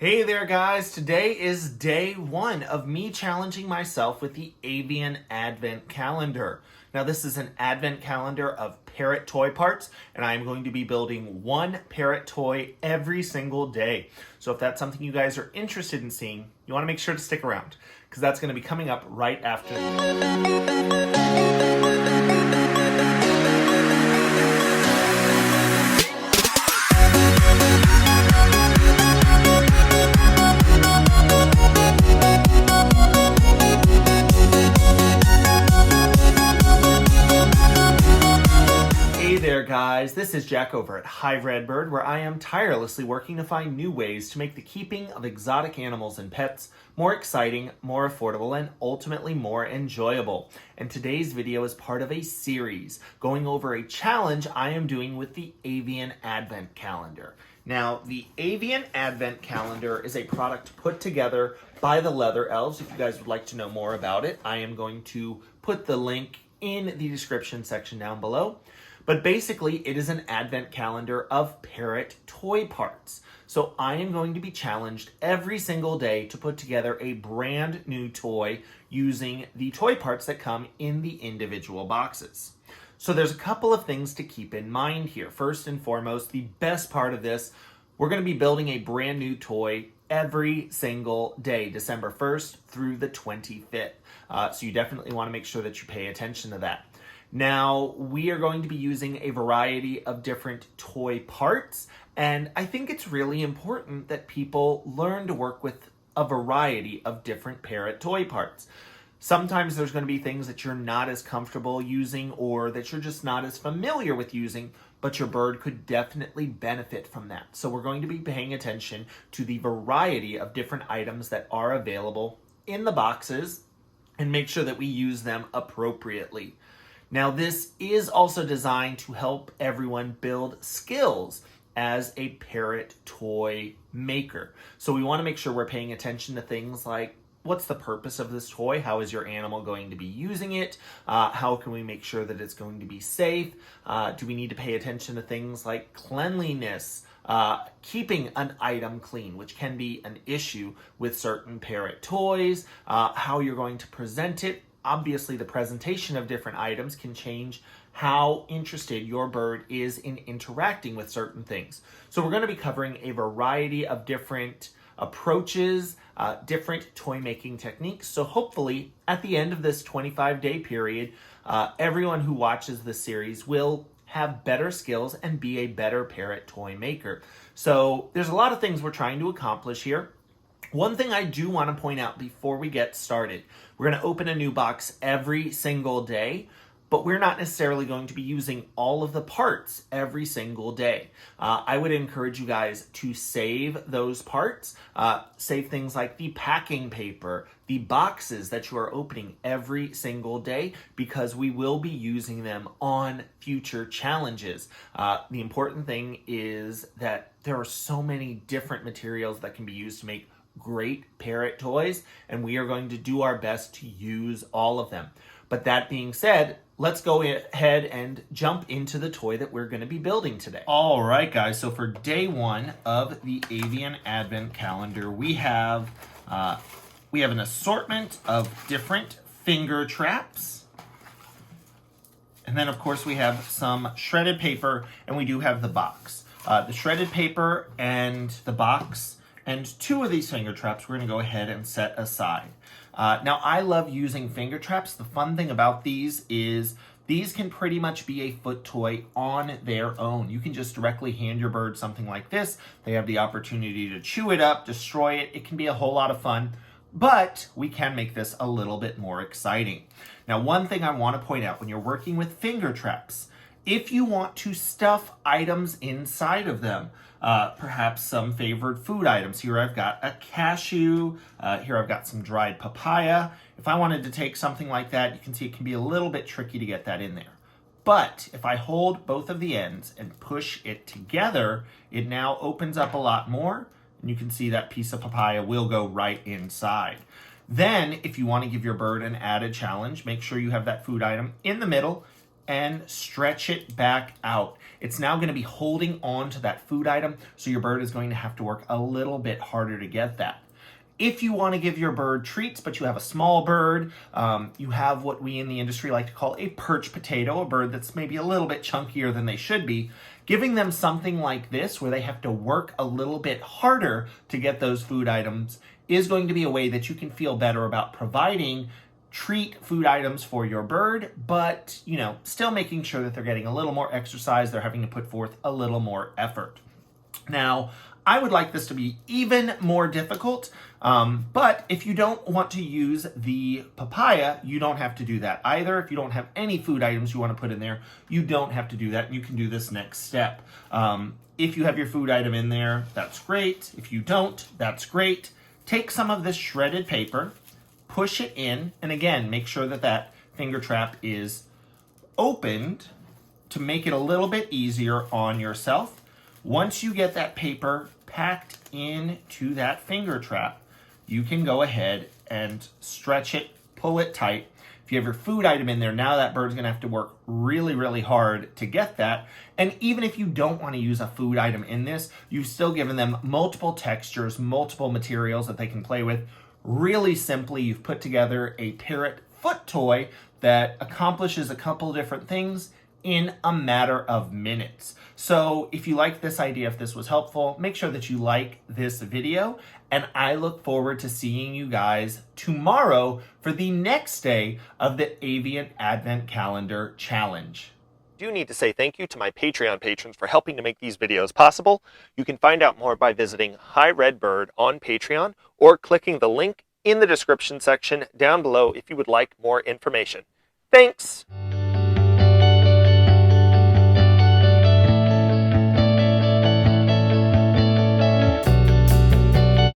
Hey there guys, today is day one of me challenging myself with the Avian Advent Calendar. Now this is an advent calendar of Parrot toy parts, and I'm going to be building one Parrot toy every single day. So if that's something you guys are interested in seeing, you want to make sure to stick around, because that's going to be coming up right after. Guys, this is Jack over at Hive Redbird, where I am tirelessly working to find new ways to make the keeping of exotic animals and pets more exciting, more affordable, and ultimately more enjoyable. And today's video is part of a series going over a challenge I am doing with the Avian Advent Calendar. Now, the Avian Advent Calendar is a product put together by the Leather Elves. If you guys would like to know more about it, I am going to put the link in the description section down below. But basically, it is an advent calendar of Parrot toy parts. So I am going to be challenged every single day to put together a brand new toy using the toy parts that come in the individual boxes. So there's a couple of things to keep in mind here. First and foremost, the best part of this, we're going to be building a brand new toy every single day, December 1st through the 25th. So you definitely want to make sure that you pay attention to that. Now, we are going to be using a variety of different toy parts, and I think it's really important that people learn to work with a variety of different Parrot toy parts. Sometimes there's going to be things that you're not as comfortable using or that you're just not as familiar with using, but your bird could definitely benefit from that. So we're going to be paying attention to the variety of different items that are available in the boxes and make sure that we use them appropriately. Now, this is also designed to help everyone build skills as a Parrot toy maker. So we want to make sure we're paying attention to things like, what's the purpose of this toy? How is your animal going to be using it? How can we make sure that it's going to be safe? Do we need to pay attention to things like cleanliness? Keeping an item clean, which can be an issue with certain Parrot toys, how you're going to present it. Obviously, the presentation of different items can change how interested your bird is in interacting with certain things. So we're going to be covering a variety of different approaches, different toy making techniques. So hopefully, at the end of this 25-day period, everyone who watches this series will have better skills and be a better Parrot toy maker. So there's a lot of things we're trying to accomplish here. One thing I do want to point out before we get started, we're going to open a new box every single day, but we're not necessarily going to be using all of the parts every single day. I would encourage you guys to save those parts, save things like the packing paper, the boxes that you are opening every single day, because we will be using them on future challenges. The important thing is that there are so many different materials that can be used to make great Parrot toys, and we are going to do our best to use all of them. But that being said, let's go ahead and jump into the toy that we're going to be building today. All right, guys, so for day one of the Avian Advent Calendar, we have an assortment of different finger traps. And then, of course, we have some shredded paper, and we do have the box. The shredded paper and the box and two of these finger traps we're going to go ahead and set aside. Now, I love using finger traps. The fun thing about these is these can pretty much be a foot toy on their own. You can just directly hand your bird something like this. They have the opportunity to chew it up, destroy it. It can be a whole lot of fun, but we can make this a little bit more exciting. Now, one thing I want to point out when you're working with finger traps, if you want to stuff items inside of them, perhaps some favored food items. Here I've got a cashew. Here I've got some dried papaya. If I wanted to take something like that, you can see it can be a little bit tricky to get that in there. But if I hold both of the ends and push it together, it now opens up a lot more. And you can see that piece of papaya will go right inside. Then, if you want to give your bird an added challenge, make sure you have that food item in the middle and stretch it back out. It's now going to be holding on to that food item, so your bird is going to have to work a little bit harder to get that. If you want to give your bird treats, but you have a small bird, you have what we in the industry like to call a perch potato, a bird that's maybe a little bit chunkier than they should be, giving them something like this where they have to work a little bit harder to get those food items is going to be a way that you can feel better about providing treat food items for your bird, but still making sure that they're getting a little more exercise, they're having to put forth a little more effort. Now, I would like this to be even more difficult, but if you don't want to use the papaya, you don't have to do that either. If you don't have any food items you want to put in there, you don't have to do that. You can do this next step. If you have your food item in there, that's great. If you don't, that's great. Take some of this shredded paper, push it in, and again, make sure that that finger trap is opened to make it a little bit easier on yourself. Once you get that paper packed into that finger trap, you can go ahead and stretch it, pull it tight. If you have your food item in there, now that bird's gonna have to work really, really hard to get that. And even if you don't wanna use a food item in this, you've still given them multiple textures, multiple materials that they can play with. Really simply, you've put together a parrot foot toy that accomplishes a couple different things in a matter of minutes. So if you like this idea, if this was helpful, make sure that you like this video, and I look forward to seeing you guys tomorrow for the next day of the Avian Advent Calendar Challenge. I do need to say thank you to my Patreon patrons for helping to make these videos possible. You can find out more by visiting Hi Red Bird on Patreon or clicking the link in the description section down below if you would like more information. Thanks!